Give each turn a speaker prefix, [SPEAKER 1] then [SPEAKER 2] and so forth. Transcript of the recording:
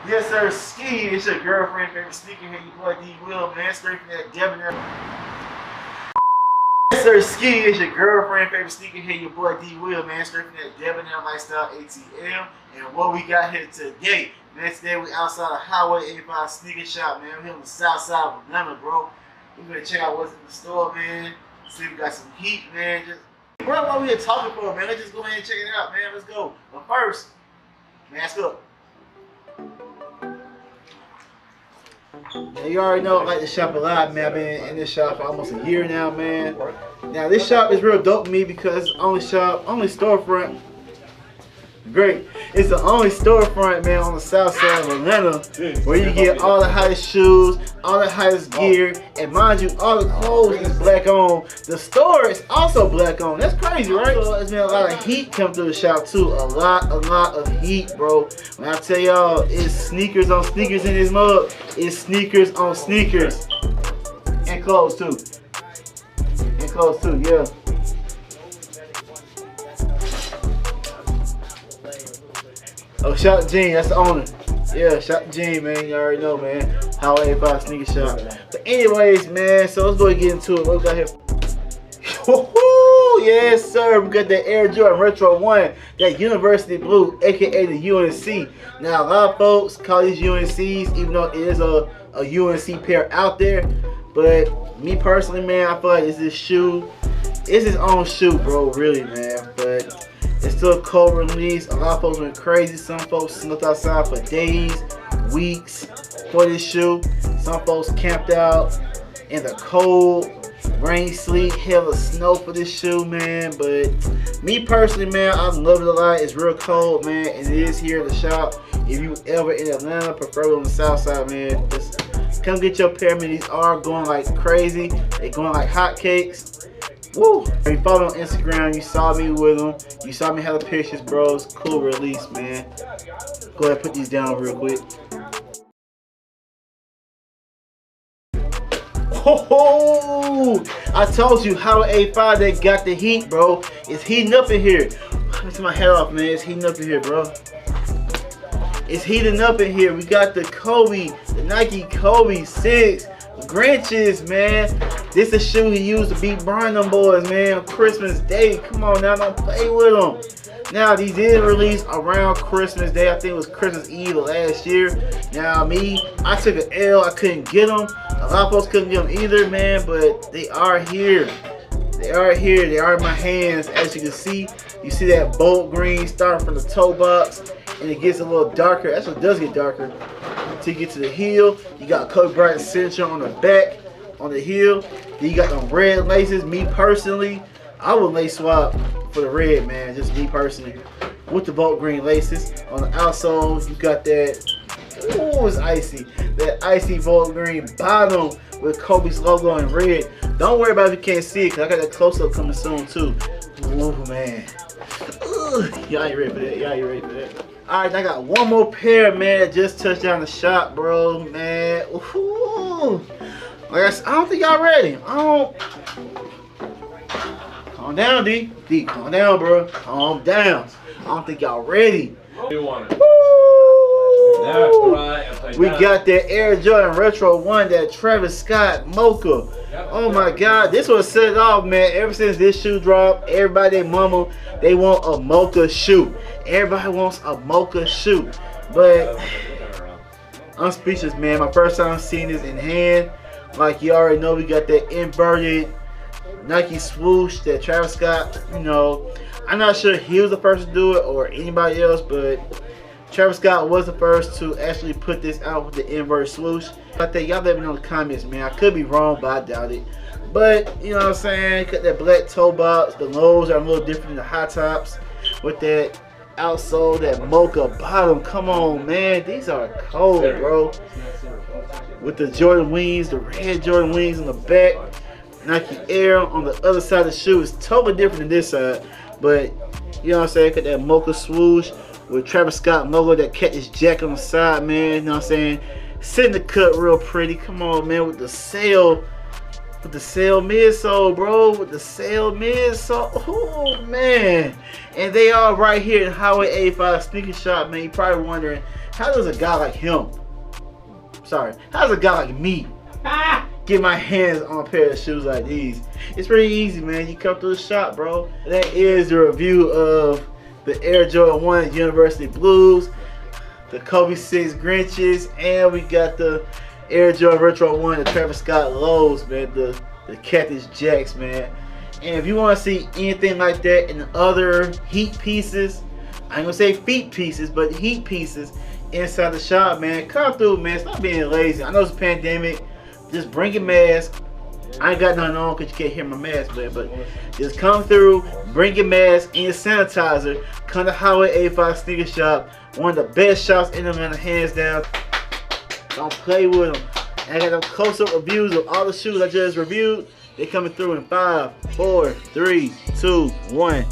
[SPEAKER 1] Yes, sir, Ski. It's your girlfriend, favorite sneaker here. Your boy D Will, man. Straight from that Debonair. Yes, sir, Ski. It's your girlfriend, favorite sneaker here. Your boy D Will, man. Straight from that Debonair Lifestyle ATL. And what we got here today, man, today we outside of Highway 85 Sneaker Shop, man. We're here on the south side of Atlanta, bro. We're gonna check out what's in the store, man. See if we got some heat, man. Bro, what we here talking for, man? Let's just go ahead and check it out, man. Let's go. But first, mask up. Yeah, you already know I like to shop a lot, man. I've been in this shop for almost a year now, man. Now this shop is real dope to me because it's only storefront. Great. It's the only storefront, man, on the south side of Atlanta where you get all the hottest shoes, all the hottest gear, and mind you, all the clothes is black on. The store is also black on. That's crazy, right? So there's been a lot of heat come through the shop too. A lot of heat, bro. When I tell y'all, it's sneakers on sneakers in this mug. It's sneakers on sneakers. And clothes too. And clothes too, yeah. Oh, shout out to Gene, that's the owner. Yeah, shout out to Gene, man. You already know, man. Highway 85 Sneaker Shop. But anyways, man, so let's go and get into it. What we got here? Woohoo! Yes, sir. We got that Air Jordan Retro 1, that University Blue, aka the UNC. Now, a lot of folks call these UNCs, even though it is a UNC pair out there. But me personally, man, I feel like it's his own shoe, bro, really, man. But it's still a cold release. A lot of folks went crazy. Some folks snuck outside for days, weeks for this shoe. Some folks camped out in the cold, rain, sleet, hell of snow for this shoe, man. But me personally, man, I love it a lot. It's real cold, man, and it is here at the shop. If you ever in Atlanta, preferably on the south side, man, just come get your pair. Man, these are going like crazy. They going like hotcakes. Woo! If you follow me on Instagram, you saw me with them. You saw me have the pictures, bro. It's a cool release, man. Go ahead and put these down real quick. Oh, I told you, Highway 85, they got the heat, bro. It's heating up in here. Let me take my head off, man. It's heating up in here, bro. It's heating up in here. We got the Kobe, the Nike Kobe 6 Grinches, man. This is a shoe he used to beat Brian them boys, man, on Christmas Day. Come on now, don't play with them. Now, these did release around Christmas Day. I think it was Christmas Eve of last year. Now, I took an L. I couldn't get them. A lot of folks couldn't get them either, man, but they are here. They are here. They are in my hands, as you can see. You see that bolt green starting from the toe box, and it gets a little darker. Actually, it does get darker. Until you get to the heel, you got Kobe Bryant signature on the back, on the heel. Then you got them red laces. Me personally, I would lace swap for the red, man. Just me personally, with the bolt green laces. On the outsole, you got that. Ooh, it's icy. That icy bolt green bottom with Kobe's logo in red. Don't worry about if you can't see it, cause I got that close up coming soon too. Ooh, man. Y'all ain't ready for that. Y'all ain't ready for that. Alright, I got one more pair, man, that just touched down the shop, bro, man. Ooh. Like I said, I don't think y'all ready. Calm down, D. D, calm down, bro. Calm down. I don't think y'all ready.
[SPEAKER 2] You want it.
[SPEAKER 1] Woo!
[SPEAKER 2] That's right.
[SPEAKER 1] We got that Air Jordan Retro 1, that Travis Scott Mocha. Oh my God, this was set off, man. Ever since this shoe dropped, everybody, their mama, they want a Mocha shoe. Everybody wants a Mocha shoe. But I'm speechless, man. My first time seeing this in hand. Like you already know, we got that inverted Nike swoosh that Travis Scott, you know. I'm not sure he was the first to do it or anybody else, but Travis Scott was the first to actually put this out with the inverted swoosh. I think y'all let me know in the comments, man. I could be wrong, but I doubt it. But, you know what I'm saying? Got that black toe box. The lows are a little different than the high tops. With that outsole, that mocha bottom. Come on, man. These are cold, bro. With the Jordan wings, the red Jordan wings on the back. Nike Air on the other side of the shoe is totally different than this side. But, you know what I'm saying? Got that mocha swoosh with Travis Scott logo, that Cactus jacket on the side, man. You know what I'm saying? Sitting the cut real pretty. Come on, man, with the sail With the sale midsole, bro. With the sale midsole. Oh, man. And they are right here in Highway 85 Sneaker Shop, man. You're probably wondering, how does a guy like him, sorry, how does a guy like me get my hands on a pair of shoes like these? It's pretty easy, man. You come through the shop, bro. That is the review of the Air Jordan 1 University Blues, the Kobe 6 Grinches, and we got the Air Jordan Retro 1, the Travis Scott Lows, man, the Cactus Jacks, man. And if you want to see anything like that in other heat pieces, I ain't gonna say feet pieces, but heat pieces inside the shop, man, come through, man. Stop being lazy. I know it's a pandemic. Just bring your mask. I ain't got nothing on because you can't hear my mask, man, but just come through, bring your mask and your sanitizer. Come to Highway 85 Sneaker Shop, one of the best shops in Atlanta, hands down. Don't play with them. And I got them close-up reviews of all the shoes I just reviewed. They coming through in 5, 4, 3, 2, 1.